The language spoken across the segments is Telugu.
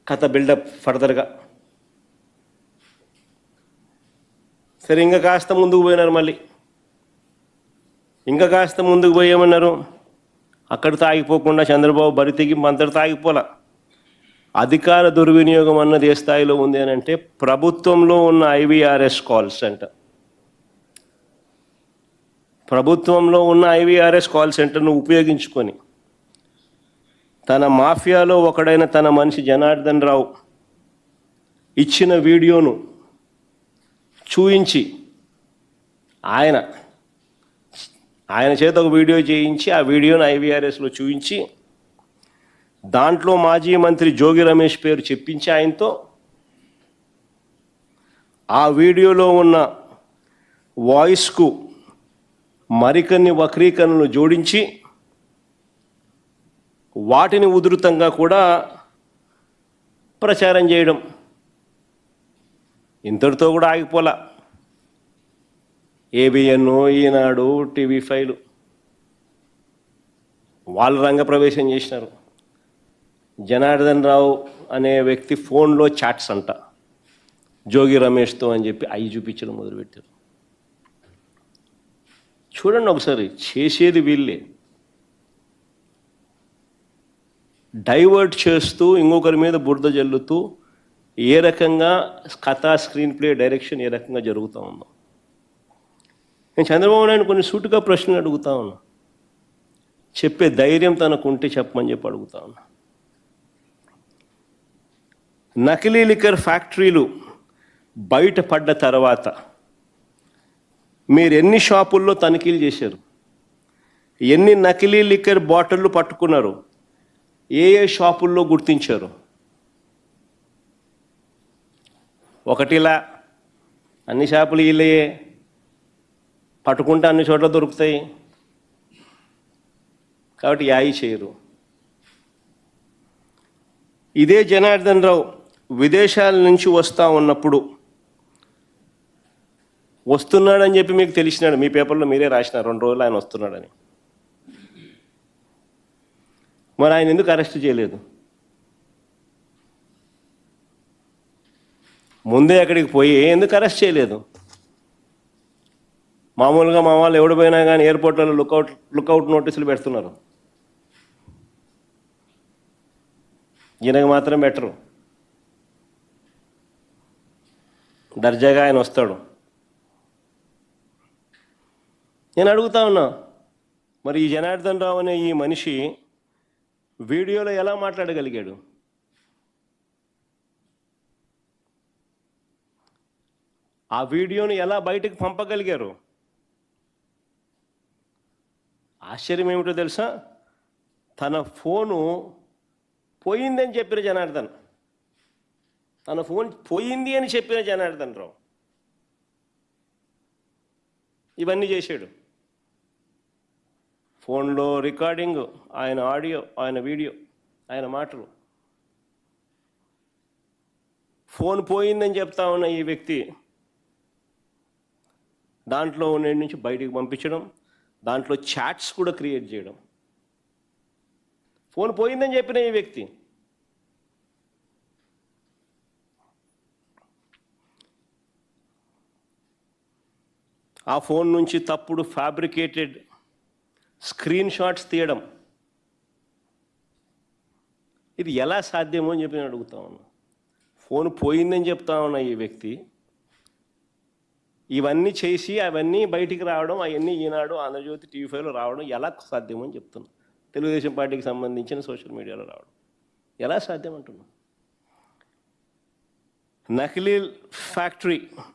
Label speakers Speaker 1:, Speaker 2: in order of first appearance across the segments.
Speaker 1: కథ బిల్డప్ ఫర్దర్గా. సరే, ఇంకా కాస్త ముందుకు పోయినారు. మళ్ళీ ఇంకా కాస్త ముందుకు పోయేమన్నారు. అక్కడితో ఆగిపోకుండా చంద్రబాబు బరి తెగింపు అంతటితో ఆగిపోలా. అధికార దుర్వినియోగం అన్నది ఏ స్థాయిలో ఉంది అని అంటే, ప్రభుత్వంలో ఉన్న ఐవీఆర్ఎస్ కాల్స్ అంట. ప్రభుత్వంలో ఉన్న ఐవీఆర్ఎస్ కాల్ సెంటర్ను ఉపయోగించుకొని తన మాఫియాలో ఒకడైన తన మనిషి జనార్దన్ రావు ఇచ్చిన వీడియోను చూయించి ఆయన చేత ఒక వీడియో చేయించి ఆ వీడియోను ఐవీఆర్ఎస్లో చూయించి దాంట్లో మాజీ మంత్రి జోగి రమేష్ పేరు చెప్పించి ఆయనతో ఆ వీడియోలో ఉన్న వాయిస్కు మరికొన్ని వక్రీకరణలు జోడించి వాటిని ఉధృతంగా కూడా ప్రచారం చేయడం. ఇంతటితో కూడా ఆగిపోలా. ఏబిఎన్, ఈనాడు, TV5 వాళ్ళు రంగప్రవేశం చేసినారు. జనార్దన్ రావు అనే వ్యక్తి ఫోన్లో చాట్స్ అంట జోగి రమేష్తో అని చెప్పి అవి చూపించడం మొదలుపెట్టారు. చూడండి ఒకసారి, చేసేది వీళ్ళే. డైవర్ట్ చేస్తూ ఇంకొకరి మీద బురద జల్లుతూ ఏ రకంగా కథా స్క్రీన్ ప్లే డైరెక్షన్ ఏ రకంగా జరుగుతూ ఉందో. నేను చంద్రబాబు నాయుడు కొన్ని సూటుగా ప్రశ్నలు అడుగుతా ఉన్నా. చెప్పే ధైర్యం తనకుంటే చెప్పమని చెప్పి అడుగుతా ఉన్నా. నకిలీ లిక్కర్ ఫ్యాక్టరీలు బయటపడ్డ తర్వాత మీరు ఎన్ని షాపుల్లో తనిఖీలు చేశారు? ఎన్ని నకిలీ లిక్కర్ బాటిళ్ళు పట్టుకున్నారు? ఏ షాపుల్లో గుర్తించారు? ఒకటిలా అన్ని షాపులు వీళ్ళయే, పట్టుకుంటే అన్ని చోట్ల దొరుకుతాయి కాబట్టి యాయి చేయరు. ఇదే జనార్దన్ రావు విదేశాల నుంచి వస్తూ ఉన్నప్పుడు వస్తున్నాడని చెప్పి మీకు తెలిసినాడు, మీ పేపర్లో మీరే రాసినారు 2 రోజులు ఆయన వస్తున్నాడని. మరి ఆయన ఎందుకు అరెస్ట్ చేయలేదు? ముందే అక్కడికి పోయి ఎందుకు అరెస్ట్ చేయలేదు? మామూలుగా మా వాళ్ళు ఎవడు పోయినా కానీ ఎయిర్పోర్ట్లలో లుకౌట్ నోటీసులు పెడుతున్నారు. ఈయనకు మాత్రం బెటరు. దర్జాగా ఆయన వస్తాడు. నేను అడుగుతా ఉన్నా, మరి ఈ జనార్దన్ రావు అనే ఈ మనిషి వీడియోలో ఎలా మాట్లాడగలిగాడు? ఆ వీడియోను ఎలా బయటకు పంపగలిగారు? ఆశ్చర్యం ఏమిటో తెలుసా? తన ఫోను పోయిందని చెప్పిన జనార్దన్, తన ఫోన్ పోయింది అని చెప్పిన జనార్దన్ రావు ఇవన్నీ చేశాడు. ఫోన్లో రికార్డింగ్, ఆయన ఆడియో, ఆయన వీడియో, ఆయన మాటలు. ఫోన్ పోయిందని చెప్తా ఉన్న ఈ వ్యక్తి దాంట్లో ఉన్న నుంచి బయటికి పంపించడం, దాంట్లో చాట్స్ కూడా క్రియేట్ చేయడం. ఫోన్ పోయిందని చెప్పిన ఈ వ్యక్తి ఆ ఫోన్ నుంచి తప్పుడు ఫ్యాబ్రికేటెడ్ స్క్రీన్ షాట్స్ తీయడం. ఇది ఎలా సాధ్యమో అని చెప్పి నేను అడుగుతా ఉన్నా. ఫోన్ పోయిందని చెప్తా ఉన్న ఈ వ్యక్తి ఇవన్నీ చేసి అవన్నీ బయటికి రావడం, అవన్నీ ఈనాడు, ఆంధ్రజ్యోతి, TV5లో రావడం ఎలా సాధ్యమో అని చెప్తున్నా. తెలుగుదేశం పార్టీకి సంబంధించిన సోషల్ మీడియాలో రావడం ఎలా సాధ్యం అంటున్నా.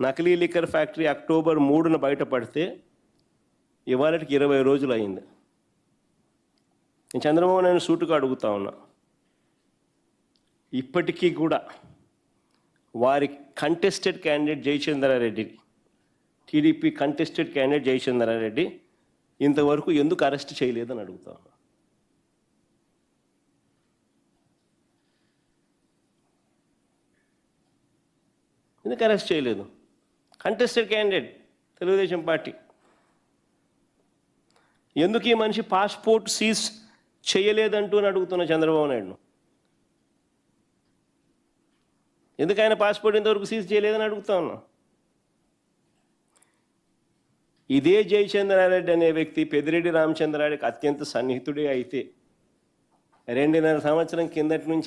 Speaker 1: నకిలీ లిక్కర్ ఫ్యాక్టరీ అక్టోబర్ 3న బయటపడితే ఇవాళకి 20 రోజులు అయింది. నేను చంద్రబాబు నాయుడు సూటుగా అడుగుతా ఉన్నా, ఇప్పటికీ కూడా వారి contested candidate Jayachandra Reddy, TDP contested candidate Jayachandra Reddy ఇంతవరకు ఎందుకు అరెస్ట్ చేయలేదని అడుగుతా ఉన్నా. ఎందుకు అరెస్ట్ చేయలేదు? Contested candidate Telugu Desam party. ఎందుకు ఈ మనిషి పాస్పోర్ట్ సీజ్ చేయలేదంటూ అని అడుగుతున్న చంద్రబాబు నాయుడును. ఎందుకు ఆయన పాస్పోర్ట్ ఇంతవరకు సీజ్ చేయలేదని అడుగుతా ఉన్నా. ఇదే జయచంద్రారెడ్డి అనే వ్యక్తి పెద్దిరెడ్డి రామచంద్రారెడ్డికి అత్యంత సన్నిహితుడే అయితే 2.5 సంవత్సరం కిందటి నుంచి